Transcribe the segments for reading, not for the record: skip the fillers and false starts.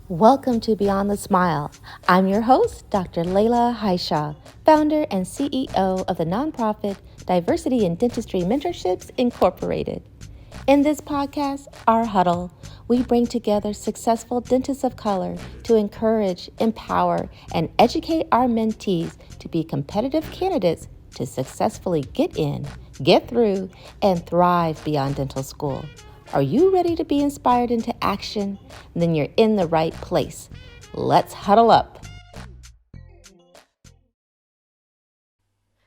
Welcome to Beyond the Smile. I'm your host, Dr. Layla Haisha, founder and CEO of the nonprofit Diversity in Dentistry Mentorships Incorporated. In this podcast, our Huddle, we bring together successful dentists of color to encourage, empower, and educate our mentees to be competitive candidates to successfully get in, get through, and thrive beyond dental school. Are you ready to be inspired into action? Then you're in the right place. Let's huddle up.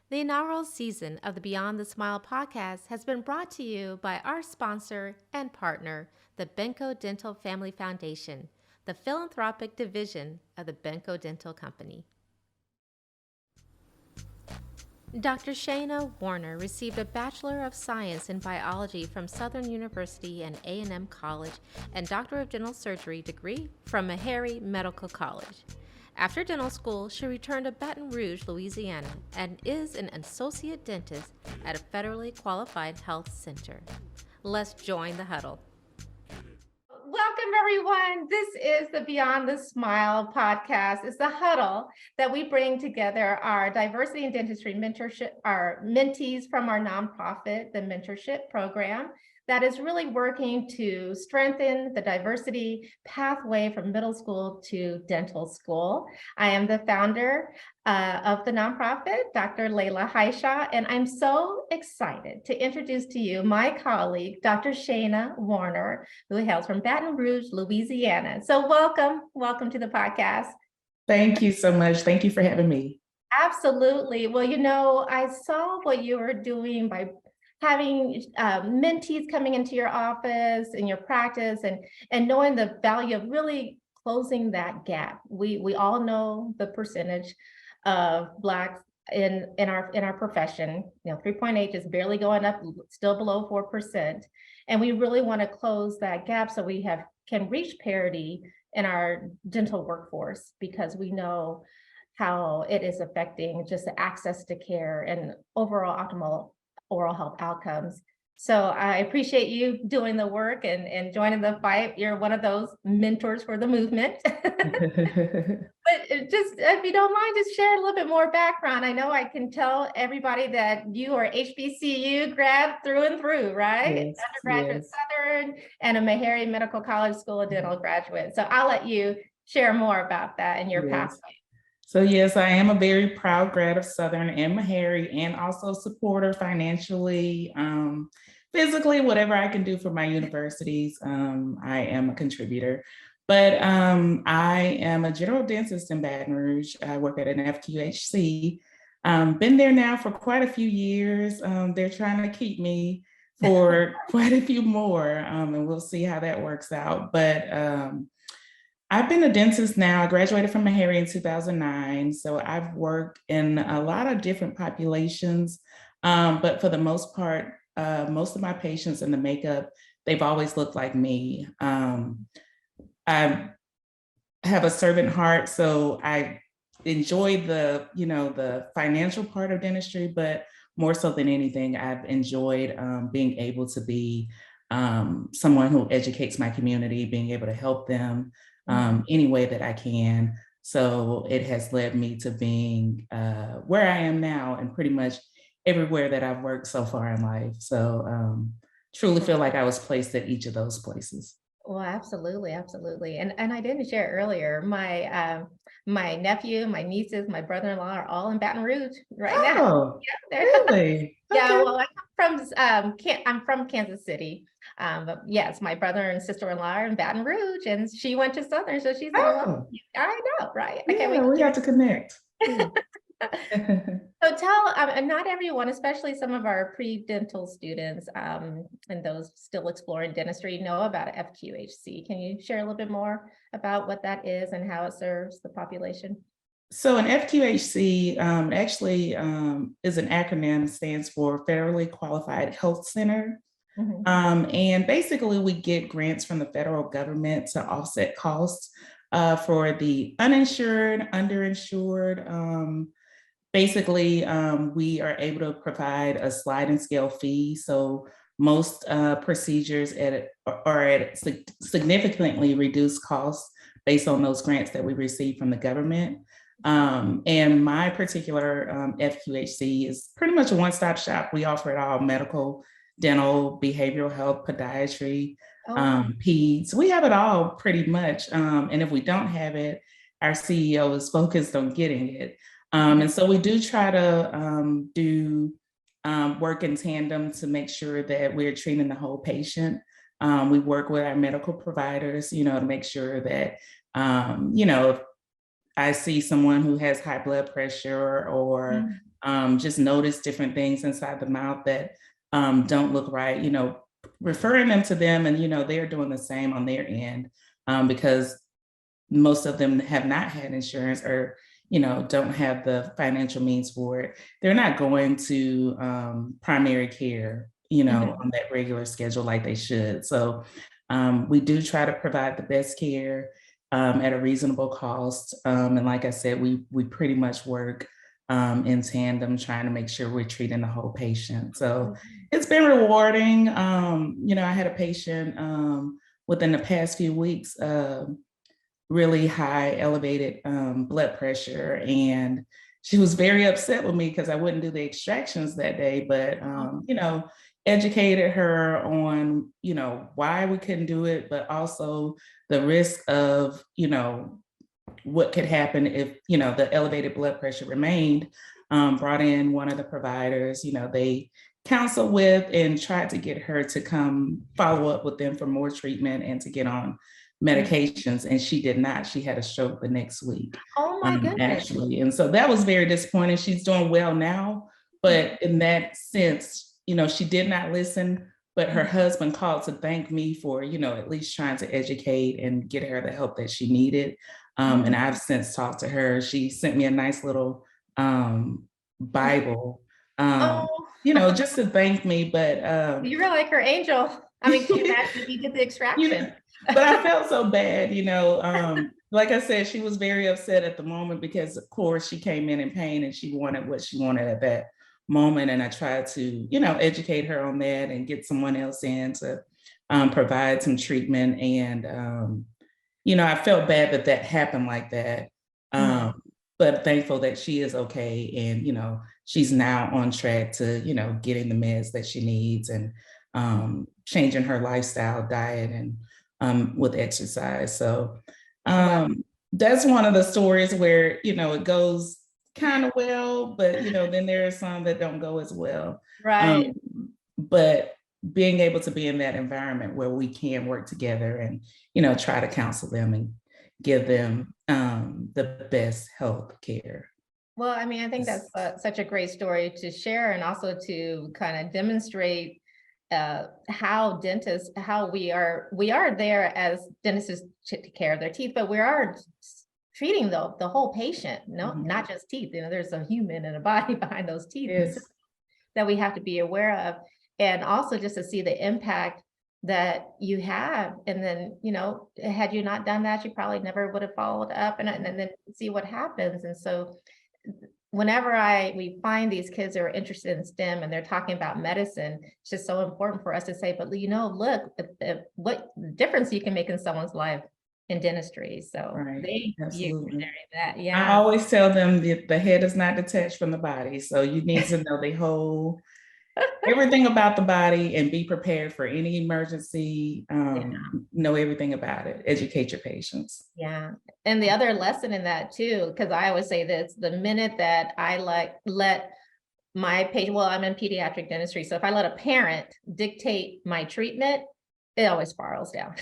The inaugural season of the Beyond the Smile podcast has been brought to you by our sponsor and partner, the Benco Dental Family Foundation, the philanthropic division of the Benco Dental Company. Dr. Shanna R received a Bachelor of Science in Biology from Southern University and A&M College and Doctor of Dental Surgery degree from Meharry Medical College. After dental school, she returned to Baton Rouge, Louisiana, and is an associate dentist at a federally qualified health center. Let's join the huddle. Welcome, everyone. This is the Beyond the Smile podcast. It's the huddle that we bring together our diversity in dentistry mentorship, our mentees from our nonprofit, the mentorship program, that is really working to strengthen the diversity pathway from middle school to dental school. I am the founder of the nonprofit, Dr. Layla Haisha, and I'm so excited to introduce to you my colleague, Dr. Shanna R, who hails from Baton Rouge, Louisiana. So welcome to the podcast. Thank you so much. Thank you for having me. Absolutely. Well, I saw what you were doing by having mentees coming into your office and your practice and knowing the value of really closing that gap. We all know the percentage of Blacks in our profession. 3.8 is barely going up, still below 4%. And we really want to close that gap so we can reach parity in our dental workforce, because we know how it is affecting just the access to care and overall optimal oral health outcomes. So I appreciate you doing the work and joining the fight. You're one of those mentors for the movement. But just, if you don't mind, just share a little bit more background. I know I can tell everybody that you are HBCU grad through and through, right? Yes, Undergraduate yes. Southern and a Meharry Medical College School of Dental graduate. So I'll let you share more about that and your pathway. So yes, I am a very proud grad of Southern and Meharry, and also supporter financially, physically, whatever I can do for my universities. I am a contributor. But I am a general dentist in Baton Rouge. I work at an FQHC. Been there now for quite a few years. They're trying to keep me for quite a few more, and we'll see how that works out. But I've been a dentist now. I graduated from Meharry in 2009. So I've worked in a lot of different populations. But for the most part, most of my patients in the makeup, they've always looked like me. I have a servant heart, so I enjoy the financial part of dentistry, but more so than anything, I've enjoyed being able to be someone who educates my community, being able to help them any way that I can. So it has led me to being where I am now, and pretty much everywhere that I've worked so far in life. So truly feel like I was placed at each of those places. Well, absolutely. And I didn't share earlier, my nephew, my nieces, my brother-in-law are all in Baton Rouge right now. Oh, really? Yeah, Okay. well, I'm from Kansas City. But yes, my brother and sister-in-law are in Baton Rouge, and she went to Southern, so she's like, well, I know, right? I can't wait Yeah, we have to connect. So tell, not everyone, especially some of our pre-dental students and those still exploring dentistry, know about FQHC. Can you share a little bit more about what that is and how it serves the population? So an FQHC actually is an acronym, stands for Federally Qualified Health Center. And basically we get grants from the federal government to offset costs for the uninsured, underinsured. Basically, we are able to provide a sliding scale fee. So most procedures are at significantly reduced costs based on those grants that we receive from the government. And my particular FQHC is pretty much a one-stop shop. We offer it all: medical, dental, behavioral health, podiatry, peds. We have it all pretty much. And if we don't have it, our CEO is focused on getting it. And so we do try to do work in tandem to make sure that we're treating the whole patient. We work with our medical providers, to make sure that, if I see someone who has high blood pressure or just notice different things inside the mouth that don't look right, referring them to them, and, they're doing the same on their end, because most of them have not had insurance or, don't have the financial means for it. They're not going to primary care, on that regular schedule like they should. So we do try to provide the best care at a reasonable cost. And like I said, we pretty much work in tandem, trying to make sure we're treating the whole patient. So it's been rewarding. I had a patient within the past few weeks, really high elevated blood pressure. And she was very upset with me because I wouldn't do the extractions that day, but, educated her on, why we couldn't do it, but also the risk of, what could happen if, the elevated blood pressure remained. Brought in one of the providers, they counseled with and tried to get her to come follow up with them for more treatment and to get on medications, and she did not. She had a stroke the next week. Oh my goodness. Actually. And so that was very disappointing. She's doing well now, but in that sense, she did not listen, but her husband called to thank me for, at least trying to educate and get her the help that she needed. And I've since talked to her. She sent me a nice little Bible, just to thank me. But you're like her angel. I mean, can you imagine if you did the extraction? But I felt so bad, like I said, she was very upset at the moment because, of course, she came in pain and she wanted what she wanted at that moment. And I tried to, educate her on that and get someone else in to provide some treatment. And, I felt bad that happened like that. But thankful that she is okay. And, she's now on track to, getting the meds that she needs and changing her lifestyle, diet, and with exercise. So that's one of the stories where, it goes kind of well, but, then there are some that don't go as well. Right. But being able to be in that environment where we can work together and, try to counsel them and give them the best health care. Well, I mean, I think that's such a great story to share, and also to kind of demonstrate how we are there as dentists to take care of their teeth, but we are treating the whole patient, not just teeth. There's a human and a body behind those teeth that we have to be aware of, and also just to see the impact that you have. And then, had you not done that, you probably never would have followed up, and then see what happens. And so whenever we find these kids who are interested in STEM and they're talking about medicine, it's just so important for us to say, but look at what difference you can make in someone's life in dentistry. So absolutely. That. Yeah. I always tell them that the head is not detached from the body. So you need to know the whole everything about the body and be prepared for any emergency. Know everything about it. Educate your patients. Yeah. And the other lesson in that too, because I always say this, the minute that I let my patient, well, I'm in pediatric dentistry, so if I let a parent dictate my treatment, it always spirals down.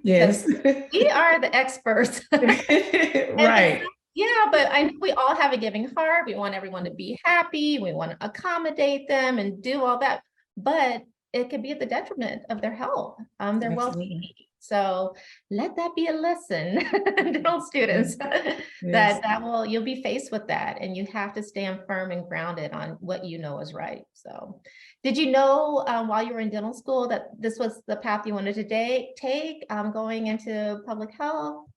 Yes. We are the experts. Right. Yeah, but I know we all have a giving heart. We want everyone to be happy. We want to accommodate them and do all that, but it could be at the detriment of their health, their well-being. So let that be a lesson, dental students, you'll be faced with that, and you have to stand firm and grounded on what you know is right. So did you know while you were in dental school that this was the path you wanted to take, going into public health?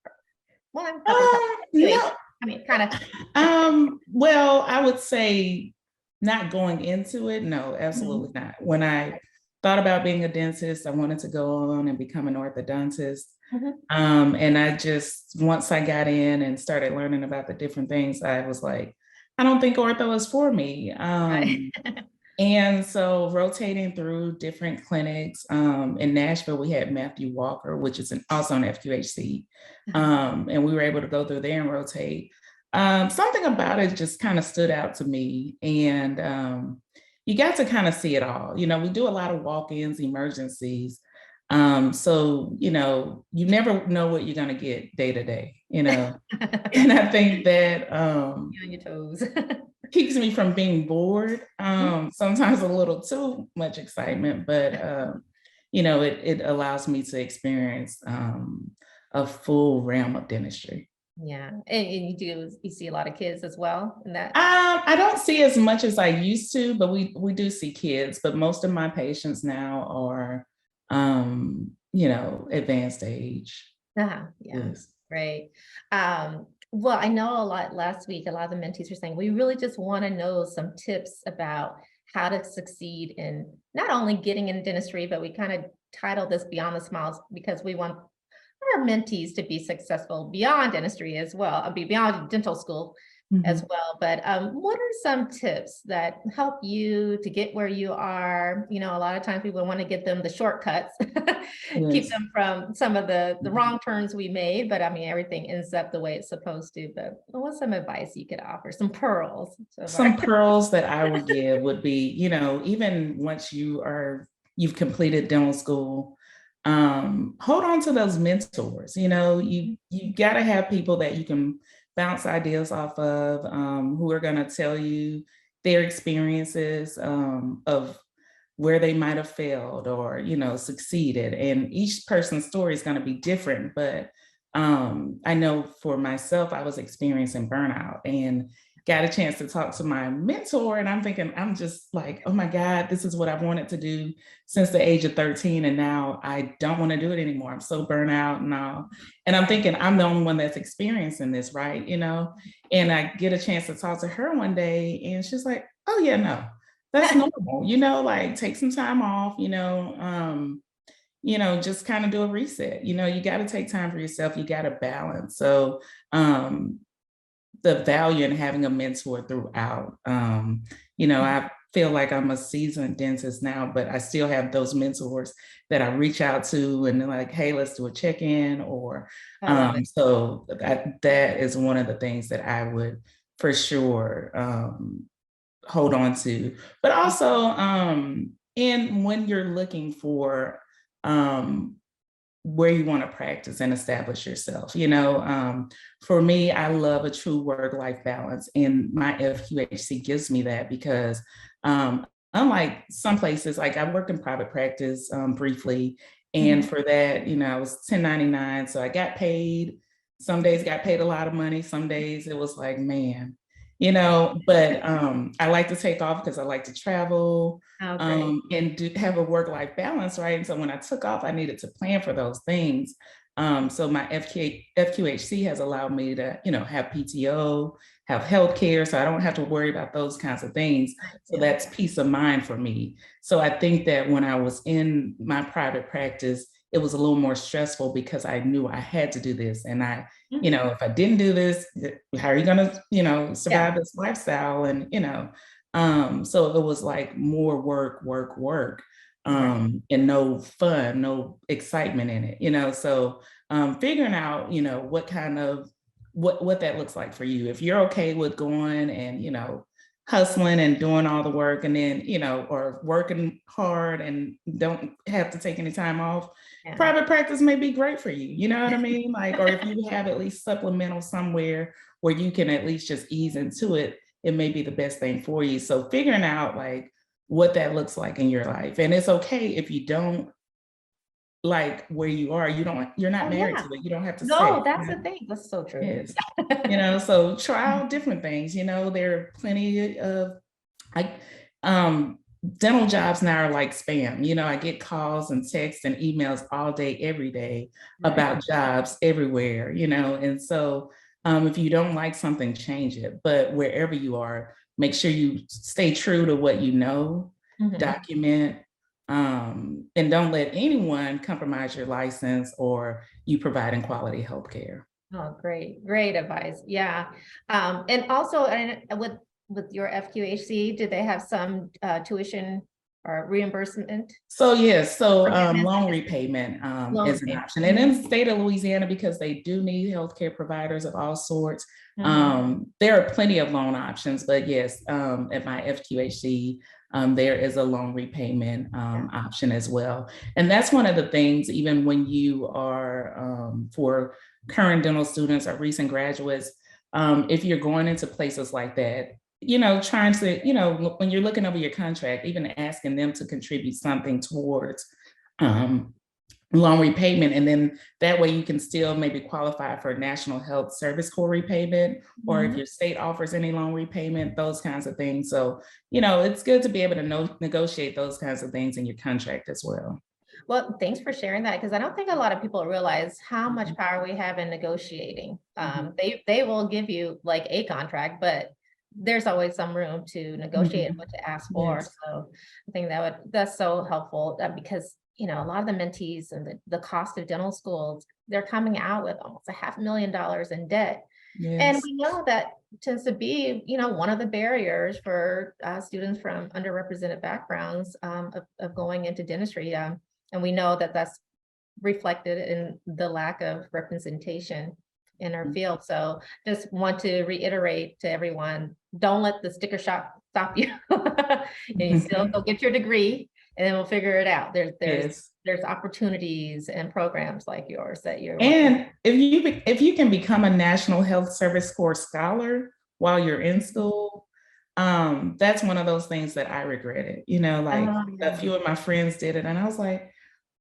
Well, I'm public health. I mean, kind of. Well, I would say not going into it. No, absolutely not. When I thought about being a dentist. I wanted to go on and become an orthodontist. Mhm. And I just, once I got in and started learning about the different things, I was like, I don't think ortho is for me. Right. And so rotating through different clinics, in Nashville, we had Matthew Walker, which is also an FQHC. And we were able to go through there and rotate. Something about it just kind of stood out to me. And you got to kind of see it all. You know, we do a lot of walk-ins, emergencies. So, you know, you never know what you're going to get day to day, you know. And I think that You on your toes. keeps me from being bored. Sometimes a little too much excitement, but you know, it allows me to experience a full realm of dentistry. Yeah, and you see a lot of kids as well in that? I don't see as much as I used to, but we do see kids. But most of my patients now are, you know, advanced age. Yeah, Yes. great. Well, I know a lot last week, a lot of the mentees were saying, we really just want to know some tips about how to succeed in not only getting in dentistry, but we kind of titled this Beyond the Smiles because we want our mentees to be successful beyond dentistry as well, beyond dental school as Mhm. well. But what are some tips that help you to get where you are? You know, a lot of times people want to get them the shortcuts, keep Yes. them from some of the Mhm. wrong turns we made. But I mean, everything ends up the way it's supposed to. But what's some advice you could offer? Some pearls of our. Some pearls that I would give would be, you know, even once you've completed dental school, hold on to those mentors. You know, you got to have people that you can bounce ideas off of, who are going to tell you their experiences, of where they might have failed or, you know, succeeded. And each person's story is going to be different, but I know for myself, I was experiencing burnout and got a chance to talk to my mentor. And I'm thinking, I'm just like, oh my God, this is what I've wanted to do since the age of 13. And now I don't want to do it anymore. I'm so burnt out and all. And I'm Right. thinking, I'm the only one that's experiencing this, right? You know, and I get a chance to talk to her one day and she's like, oh yeah, no, that's normal, you know, like take some time off, you know, just kind of do a reset. You know, you got to take time for yourself. You got to balance. So, the value in having a mentor throughout. You know, I feel like I'm a seasoned dentist now, but I still have those mentors that I reach out to and they're like, hey, let's do a check-in or I love it. so that is one of the things that I would for sure hold on to. But also and when you're looking for um where you want to practice and establish yourself. You know, for me, I love a true work-life balance, and my FQHC gives me that because unlike some places, like I worked in private practice briefly, and Mhm. for that, you know, I was 1099, so I got paid. Some days got paid a lot of money. Some days it was like, man, you know. But I like to take off because I like to travel Oh, great. and have a work-life balance, right? And so when I took off, I needed to plan for those things. So my FQHC has allowed me to, you know, have PTO, have healthcare, so I don't have to worry about those kinds of things. So Yeah. that's peace of mind for me. So I think that when I was in my private practice, it was a little more stressful because I knew I had to do this. And you Mhm. know, if I didn't do this, how are you gonna, you know, Yeah. survive this lifestyle? And, you know, so it was like more work, work, work, Right. and no fun, no excitement in it, you know. So figuring out, you know, what kind of what that looks like for you. If you're okay with going and, you know, hustling and doing all the work and then, you know, or working hard and don't have to take any time off, Yeah. private practice may be great for you. You know what I mean? Like, or if you have at least supplemental somewhere where you can at least just ease into it, it may be the best thing for you. So figuring out like what that looks like in your life. And it's okay if you don't like where you are, you're not Oh, married yeah. to it. You don't have to No, stay. that's the thing. That's so true. Yes. You know, so try out different things. You know, there are plenty of I dental jobs now are like spam. You know, I get calls and texts and emails all day, every day Right. about jobs everywhere, you know. And so if you don't like something, change it. But wherever you are, make sure you stay true to what you know, Mhm. document, And don't let anyone compromise your license or you providing quality healthcare. Oh, great advice. Yeah. And also, and with your FQHC, do they have some tuition or reimbursement? So yes, so Forgiveness, I loan guess. repayment Loan is an payment. option. And in the state of Louisiana, because they do need healthcare providers of all sorts, there are plenty of loan options. But yes, at my FQHC, there is a loan repayment option as well. And that's one of the things, even when you are for current dental students or recent graduates, if you're going into places like that, trying to, when you're looking over your contract, even asking them to contribute something towards loan repayment. And then that way you can still maybe qualify for National Health Service Corps repayment, or if your state offers any loan repayment, those kinds of things. So, it's good to be able to negotiate those kinds of things in your contract as well. Well, thanks for sharing that, because I don't think a lot of people realize how much power we have in negotiating. They will give you like a contract, but there's always some room to negotiate and what to ask for. Yes. So I think that's so helpful because a lot of the mentees and the cost of dental schools, they're coming out with almost $500,000 in debt. Yes. And we know that tends to be, one of the barriers for students from underrepresented backgrounds of going into dentistry. And we know that that's reflected in the lack of representation in our field. So just want to reiterate to everyone, don't let the sticker shock stop you. You still go get your degree and then we'll figure it out. There's opportunities and programs like yours that you're and if you can become a National Health Service Corps scholar while you're in school, that's one of those things that I regretted. A few of my friends did it and I was like,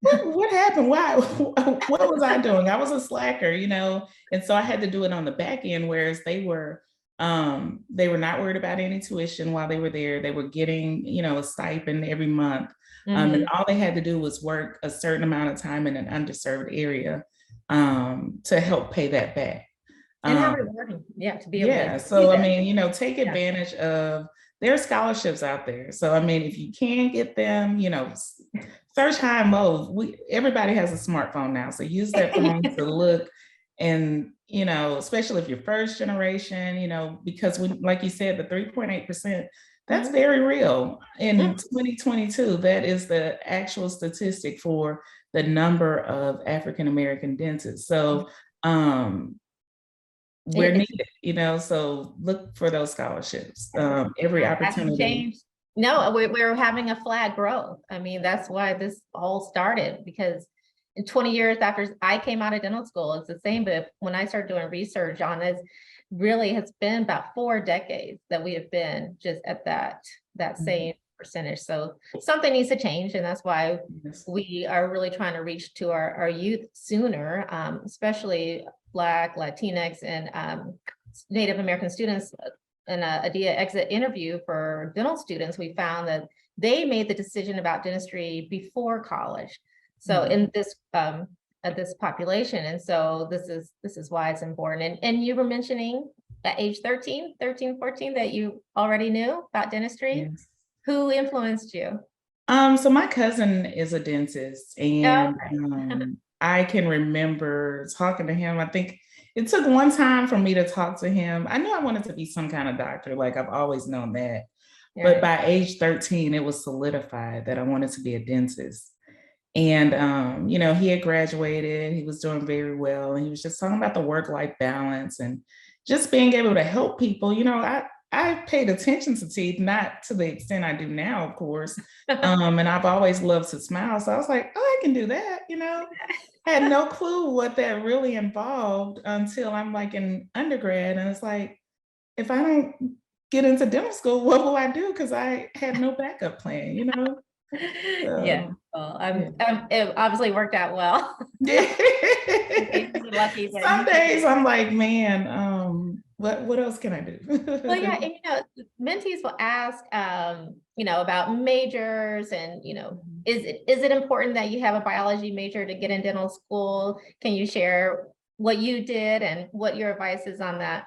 what happened? Why? What was I doing? I was a slacker, and so I had to do it on the back end, whereas they were not worried about any tuition while they were there. They were getting, a stipend every month. And all they had to do was work a certain amount of time in an underserved area to help pay that back. And how rewarding, to be able to so I mean, take advantage of there are scholarships out there. So I mean, if you can get them, search high and low. Everybody has a smartphone now, so use that phone to look. And especially if you're first generation, because like you said, the 3.8%, that's very real. In 2022, that is the actual statistic for the number of African American dentists. So we're needed, so look for those scholarships. Every opportunity. No, we're having a flat growth. I mean, that's why this all started, because in 20 years after I came out of dental school, it's the same. But when I started doing research on this, really has been about 4 decades that we have been just at that same percentage. So something needs to change. And that's why we are really trying to reach to our youth sooner, especially Black, Latinx, and Native American students. In a ADIA exit interview for dental students, we found that they made the decision about dentistry before college. So in this population, and so this is why it's important. And you were mentioning at age 13, 14, that you already knew about dentistry. Yes. Who influenced you? So my cousin is a dentist, and I can remember talking to him. I think it took one time for me to talk to him. I knew I wanted to be some kind of doctor, like I've always known that. Yeah. But by age 13, it was solidified that I wanted to be a dentist. And, he had graduated, he was doing very well. And he was just talking about the work-life balance and just being able to help people. I paid attention to teeth, not to the extent I do now, of course. And I've always loved to smile. So I was like, oh, I can do that, I had no clue what that really involved until I'm like in undergrad. And it's like, if I don't get into dental school, what will I do? Because I had no backup plan, So, yeah. Well, it obviously worked out well. Lucky. Some days I'm like, man, what else can I do? Well, yeah, and mentees will ask, about majors, and is it important that you have a biology major to get in dental school? Can you share what you did and what your advice is on that?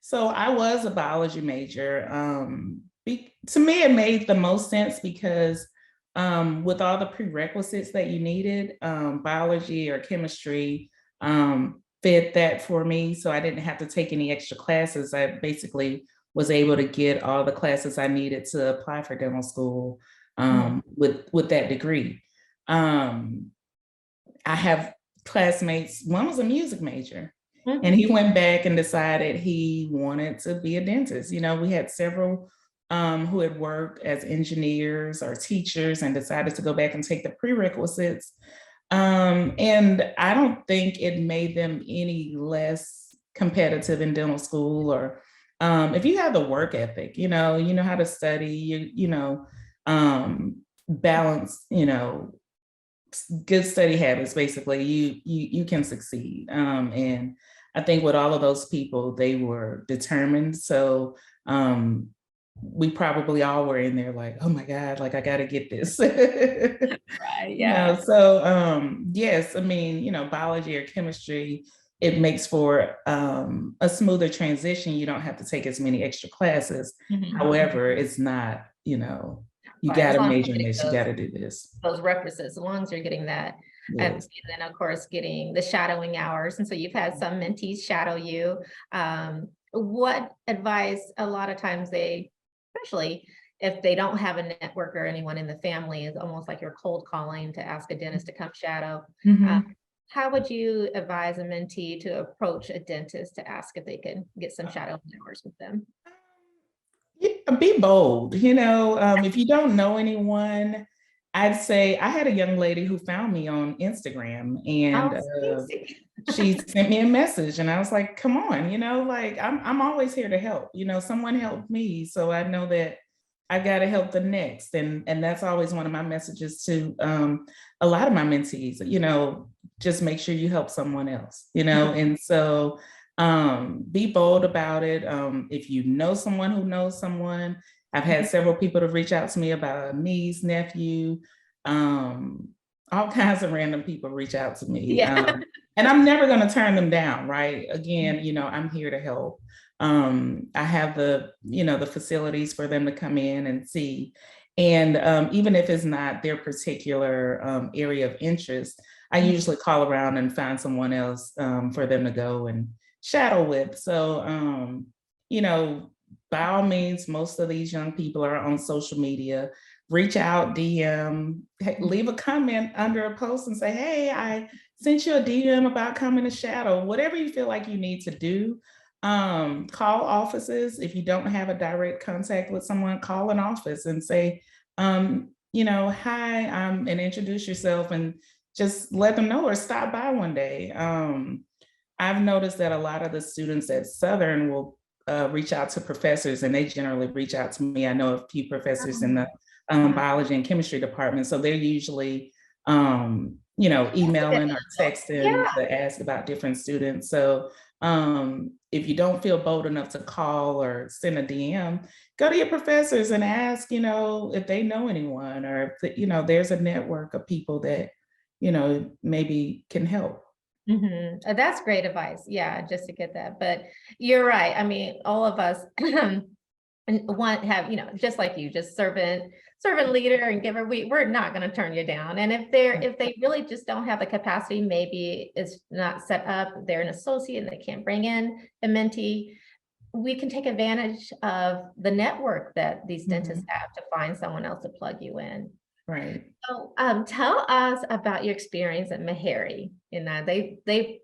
So I was a biology major. To me, it made the most sense because with all the prerequisites that you needed, biology or chemistry fit that for me. So I didn't have to take any extra classes. I basically was able to get all the classes I needed to apply for dental school with that degree. I have classmates, one was a music major. And he went back and decided he wanted to be a dentist. You know, we had several who had worked as engineers or teachers and decided to go back and take the prerequisites. And I don't think it made them any less competitive in dental school, or if you have the work ethic, you know how to study, balance, good study habits, basically, you can succeed. And I think with all of those people, they were determined. So we probably all were in there like, oh my God, like I got to get this. Right, yeah. So yes, I mean, biology or chemistry, it makes for a smoother transition. You don't have to take as many extra classes. However, it's not, you Right, got as to long as major you're in getting this, you got to do this. those requisites, as long as you're getting that. And Yes. then of course, getting the shadowing hours. And so you've had some mentees shadow you. What advice, a lot of times they, especially if they don't have a network or anyone in the family, is almost like you're cold calling to ask a dentist to come shadow. How would you advise a mentee to approach a dentist to ask if they can get some shadowing hours with them? Yeah, be bold. If you don't know anyone, I'd say I had a young lady who found me on Instagram, and Oh, easy. she sent me a message, and I was like, come on, like I'm always here to help. Someone helped me, so I know that I got to help the next. And that's always one of my messages to a lot of my mentees, just make sure you help someone else, and so be bold about it. If you know someone who knows someone, I've had several people to reach out to me about a niece, nephew, all kinds of random people reach out to me. Yeah. And I'm never going to turn them down, right? Again, I'm here to help. I have the facilities for them to come in and see. And even if it's not their particular area of interest, I usually call around and find someone else for them to go and shadow with. So, by all means, most of these young people are on social media. Reach out, DM, leave a comment under a post and say, hey, I sent you a DM about coming to shadow. Whatever you feel like you need to do. Call offices. If you don't have a direct contact with someone, call an office and say, hi, and introduce yourself and just let them know, or stop by one day. I've noticed that a lot of the students at Southern will reach out to professors, and they generally reach out to me. I know a few professors in the biology and chemistry department, so they're usually, emailing or texting to ask about different students. So if you don't feel bold enough to call or send a DM, go to your professors and ask, if they know anyone, or if, there's a network of people that, maybe can help. That's great advice. Yeah, just to get that. But you're right. I mean, all of us want have, just like you, just servant leader and giver. We're not going to turn you down. And if they really just don't have the capacity, maybe it's not set up, they're an associate and they can't bring in a mentee, we can take advantage of the network that these dentists have to find someone else to plug you in. Right. So tell us about your experience at Meharry. They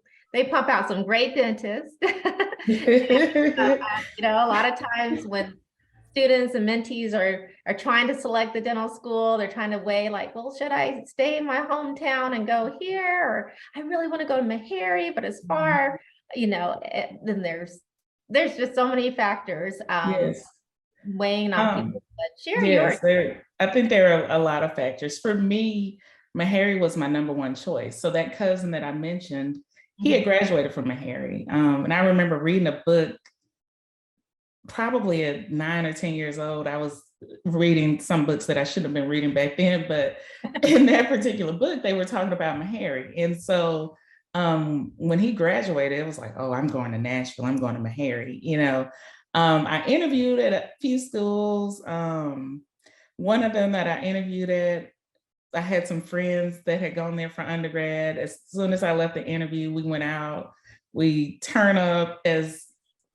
pump out some great dentists. A lot of times when students and mentees are trying to select the dental school, they're trying to weigh like, well, should I stay in my hometown and go here? Or I really want to go to Meharry, but it's far, then there's just so many factors Yes. weighing on people. But share Yes, I think there are a lot of factors. For me, Meharry was my number one choice. So that cousin that I mentioned, he had graduated from Meharry. And I remember reading a book, probably at 9 or 10 years old. I was reading some books that I shouldn't have been reading back then, but in that particular book, they were talking about Meharry. And so when he graduated, it was like, oh, I'm going to Nashville, I'm going to Meharry, I interviewed at a few schools. One of them that I interviewed at, I had some friends that had gone there for undergrad. As soon as I left the interview, we went out, we turn up as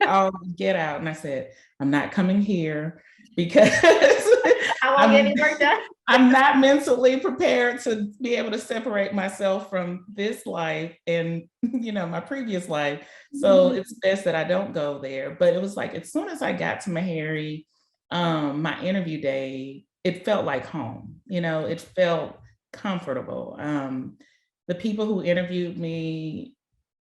all get out. And I said, I'm not coming here because I won't get I'm any work done. I'm not mentally prepared to be able to separate myself from this life and my previous life. So it's best that I don't go there. But it was like as soon as I got to Meharry, my interview day, it felt like home. It felt comfortable. The people who interviewed me,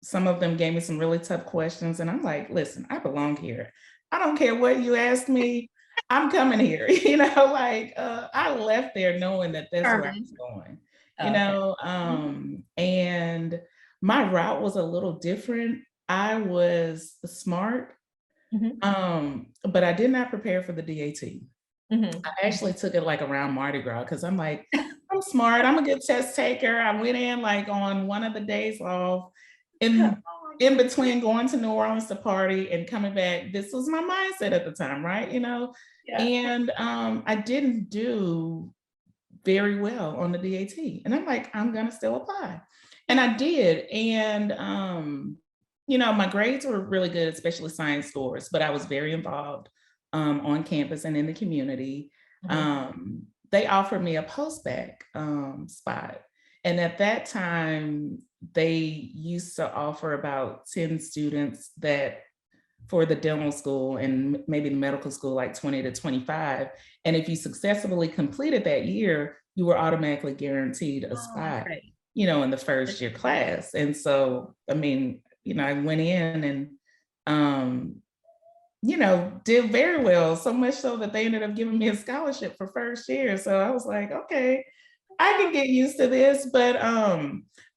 some of them gave me some really tough questions, and I'm like, listen, I belong here. I don't care what you ask me. I'm coming here. I left there knowing that that's where I was going. Okay. And my route was a little different. I was smart, but I did not prepare for the DAT. I actually took it like around Mardi Gras because I'm like, I'm smart. I'm a good test taker. I went in like on one of the days off in between going to New Orleans to party and coming back. This was my mindset at the time, right? Yeah. And I didn't do very well on the DAT. And I'm like, I'm gonna still apply. And I did. And my grades were really good, especially science scores, but I was very involved on campus and in the community. They offered me a post-bac spot. And at that time, they used to offer about 10 students that for the dental school and maybe the medical school, like 20 to 25. And if you successfully completed that year, you were automatically guaranteed a spot, in the first year class. And so, I went in and, did very well, so much so that they ended up giving me a scholarship for first year. So I was like, okay, I can get used to this. But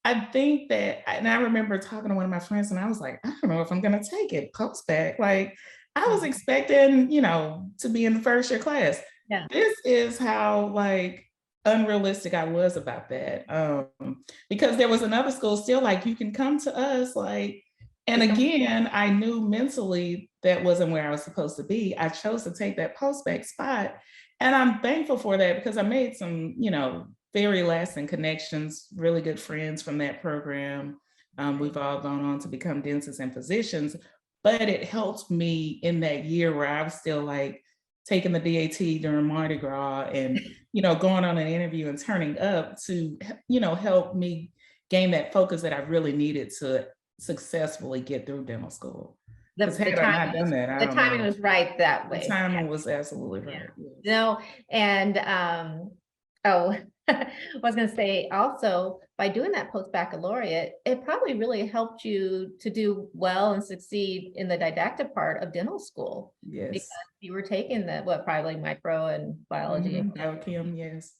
I think that, and I remember talking to one of my friends and I was like, I don't know if I'm going to take it post-bac. Like I was expecting, to be in the first year class. Yeah. This is how like unrealistic I was about that. Because there was another school still like, you can come to us, like, and again, I knew mentally that wasn't where I was supposed to be. I chose to take that post-bac spot. And I'm thankful for that because I made some, very lasting connections, really good friends from that program. We've all gone on to become dentists and physicians, but it helped me in that year where I was still like taking the DAT during Mardi Gras and, going on an interview and turning up to, help me gain that focus that I really needed to successfully get through dental school. Because had I not done that, I don't know. The timing was right that way. The timing was absolutely right. Yeah. No, and I was going to say also by doing that post-baccalaureate, it probably really helped you to do well and succeed in the didactic part of dental school. Yes. Because you were taking probably micro and biology. Biochem, yes.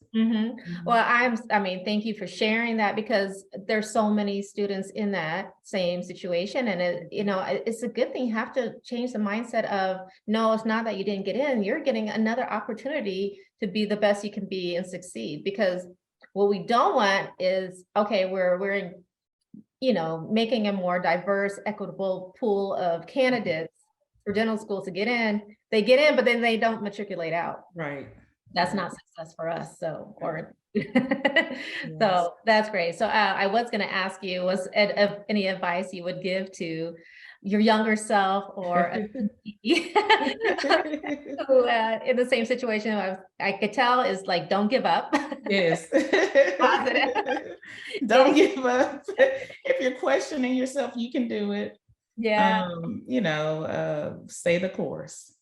Well, thank you for sharing that because there's so many students in that same situation. And it's a good thing. You have to change the mindset of, no, it's not that you didn't get in, you're getting another opportunity to be the best you can be and succeed. Because what we don't want is, okay, we're in, making a more diverse, equitable pool of candidates for dental school to get in. They get in, but then they don't matriculate out. Right. That's not success for us. So, so that's great. So I was going to ask you, was any advice you would give to your younger self or who, in the same situation I could tell is like, don't give up. Yes. Don't give up. If you're questioning yourself, you can do it. Yeah. Stay the course.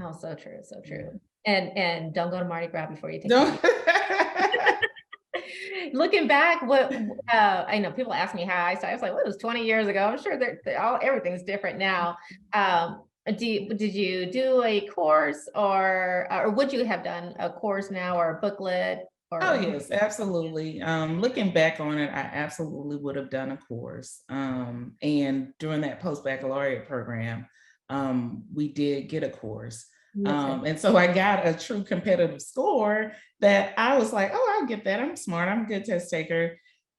Oh, so true. So true. And don't go to Mardi Gras before you take it. Looking back, I know people ask me how I started. I was like, well, it was 20 years ago. I'm sure everything's different now. Did you do a course or would you have done a course now or a booklet? Oh, yes, absolutely. Looking back on it, I absolutely would have done a course. And during that post-baccalaureate program, we did get a course. And so I got a true competitive score that I was like, oh, I'll get that. I'm smart. I'm a good test taker.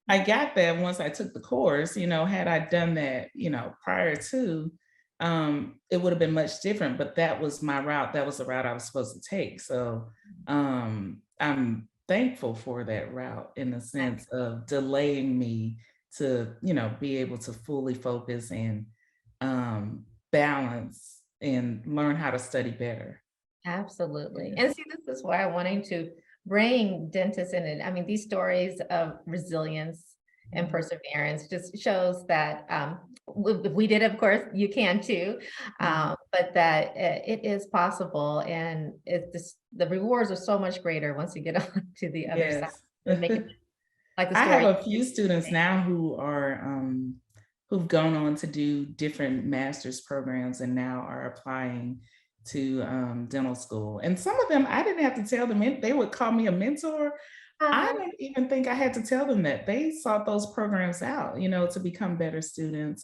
I got that once I took the course. Had I done that, prior to, it would have been much different, but that was my route. That was the route I was supposed to take. So I'm thankful for that route in the sense of delaying me to, be able to fully focus and balance and learn how to study better. Absolutely. Yes. And see, this is why I'm wanting to bring dentists in it. I mean, these stories of resilience and Mhm. perseverance just shows that if we did, of course, you can too, Mhm. but that it is possible, and it's just the rewards are so much greater once you get on to the other side. Yes. And make it like the I have story. a few students now who've gone on to do different master's programs and now are applying to dental school. And some of them I didn't have to tell them they would call me a mentor. I Uh, don't even think I had to tell them that. They sought those programs out, to become better students.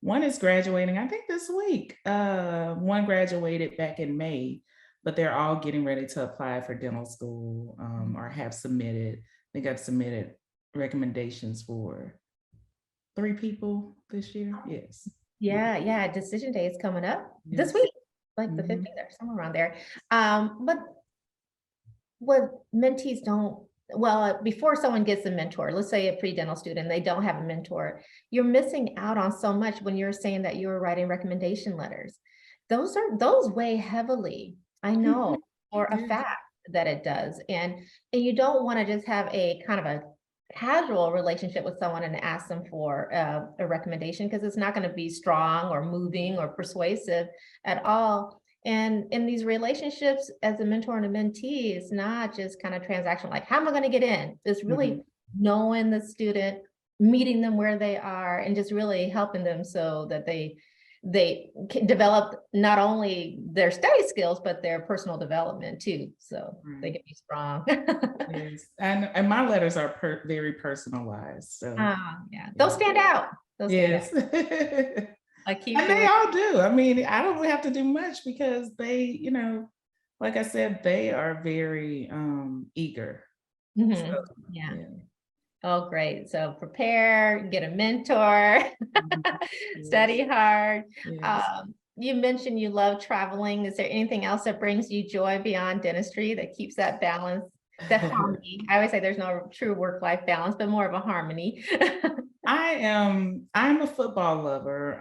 One is graduating, I think this week. One graduated back in May, but they're all getting ready to apply for dental school or have submitted. I think I've submitted recommendations for 3 people this year. Yes. yeah, decision day is coming up this Yes. week, like the Mhm. 15th or somewhere around there. But what mentees don't, well, before someone gets a mentor, let's say a pre-dental student, they don't have a mentor, you're missing out on so much when you're saying that you were writing recommendation letters. Those weigh heavily, I know for a Yes. fact that it does. And you don't want to just have a kind of a casual relationship with someone and ask them for a recommendation, because it's not going to be strong or moving or persuasive at all. And in these relationships as a mentor and a mentee, it's not just kind of transactional, like, how am I going to get in? It's really Mhm. knowing the student, meeting them where they are, and just really helping them so that they can develop not only their study skills, but their personal development too. So they Right. can be strong. Yes. And my letters are very personalized. So Yeah, those yeah. stand out. Those stand out. Yes. And I keep they doing. all do. I mean, I don't have to do much because they, like I said, they are very eager. So Mhm. Yeah. yeah. Oh, great. So prepare, get a mentor, Mhm. Yes. study hard. Yes. You mentioned you love traveling. Is there anything else that brings you joy beyond dentistry that keeps that balance, that harmony? I always say there's no true work-life balance, but more of a harmony. I'm a football lover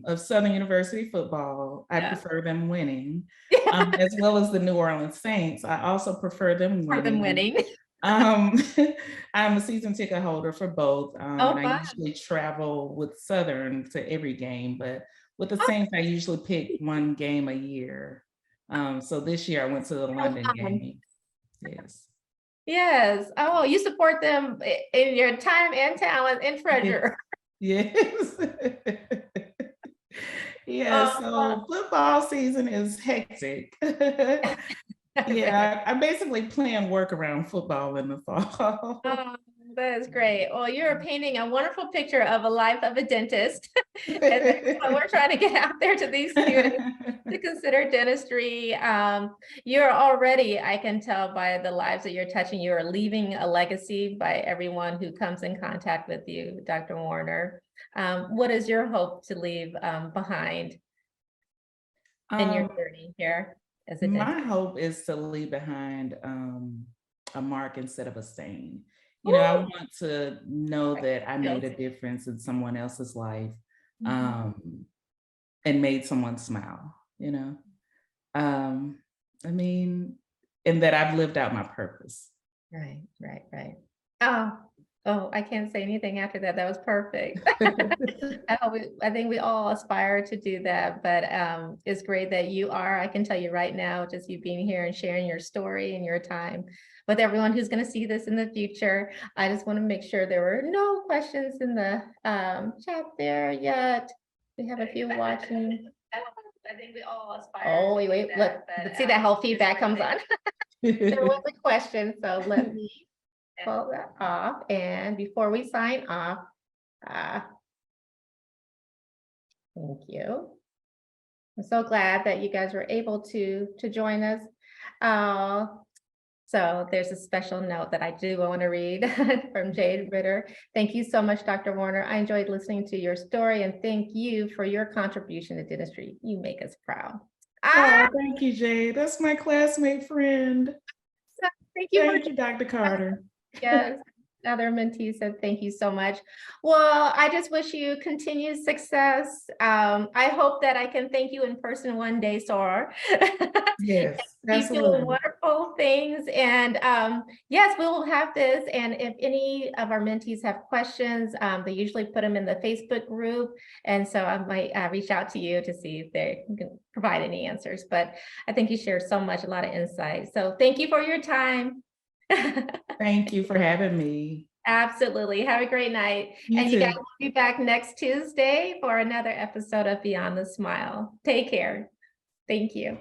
of Southern University football. I Yeah. prefer them winning, as well as the New Orleans Saints. I also prefer them For them winning. winning. Um, I'm a season ticket holder for both, and Oh, I fun. usually travel with Southern to every game, but with the Oh, Saints, I usually pick one game a year. So this year I went to the so London fun. game. Yes. Yes. Oh, you support them in your time and talent and Yes. treasure. Yes. Yeah, Oh, so football season is hectic. Yeah, I basically plan work around football in the fall. oh, that is great. Well, you're painting a wonderful picture of a life of a dentist. And that's what we're trying to get out there to these students to consider dentistry. You're already, I can tell by the lives that you're touching, you're leaving a legacy by everyone who comes in contact with you, Dr. Warner. What is your hope to leave behind in your Um, journey here as a my dentist? hope is to leave behind a mark instead of a stain. I Ooh, want to know that I made feels- a difference in someone else's life, Mhm. um, and made someone smile. Um, I mean, and that I've lived out my purpose. Right, right, right. Oh, oh, I can't say anything after that. That was perfect. I think we all aspire to do that, but it's great that you are. I can tell you right now, just you being here and sharing your story and your time with everyone who's going to see this in the future. I just want to make sure there were no questions in the chat there yet. We have a few watching. I think we all aspire. Oh, wait, let's see that how feedback comes on. There was a question, so let me pull that off. And before we sign off, uh, thank you. I'm so glad that you guys were able to join us. Uh, so there's a special note that I do want to read from Jade Ritter. Thank you so much, Dr. Warner. I enjoyed listening to your story, and thank you for your contribution to dentistry. You make us proud. Ah, Oh, thank you, Jay. That's my classmate friend. Thank you for Thank you, Dr. Carter. yes. Other mentees said thank you so much. Well, I just wish you continued success. I hope that I can thank you in person one day, Sora. Yes, Keep doing absolutely. wonderful things. And yes, we will have this. And if any of our mentees have questions, they usually put them in the Facebook group. And so I might reach out to you to see if they can provide any answers. But I think you shared so much, a lot of insight. So thank you for your time. Thank you for having me. Absolutely. Have a great night. You And you guys too. will be back next Tuesday for another episode of Beyond the Smile. Take care. Thank you.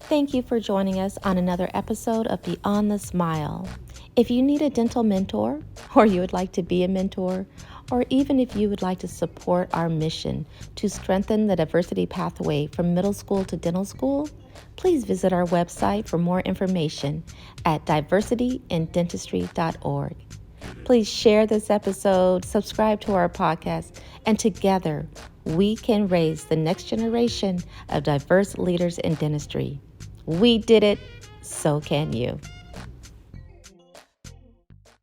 Thank you for joining us on another episode of Beyond the Smile. If you need a dental mentor, or you would like to be a mentor, or even if you would like to support our mission to strengthen the diversity pathway from middle school to dental school, please visit our website for more information at diversityindentistry.org. Please share this episode, subscribe to our podcast, and together we can raise the next generation of diverse leaders in dentistry. We did it, so can you.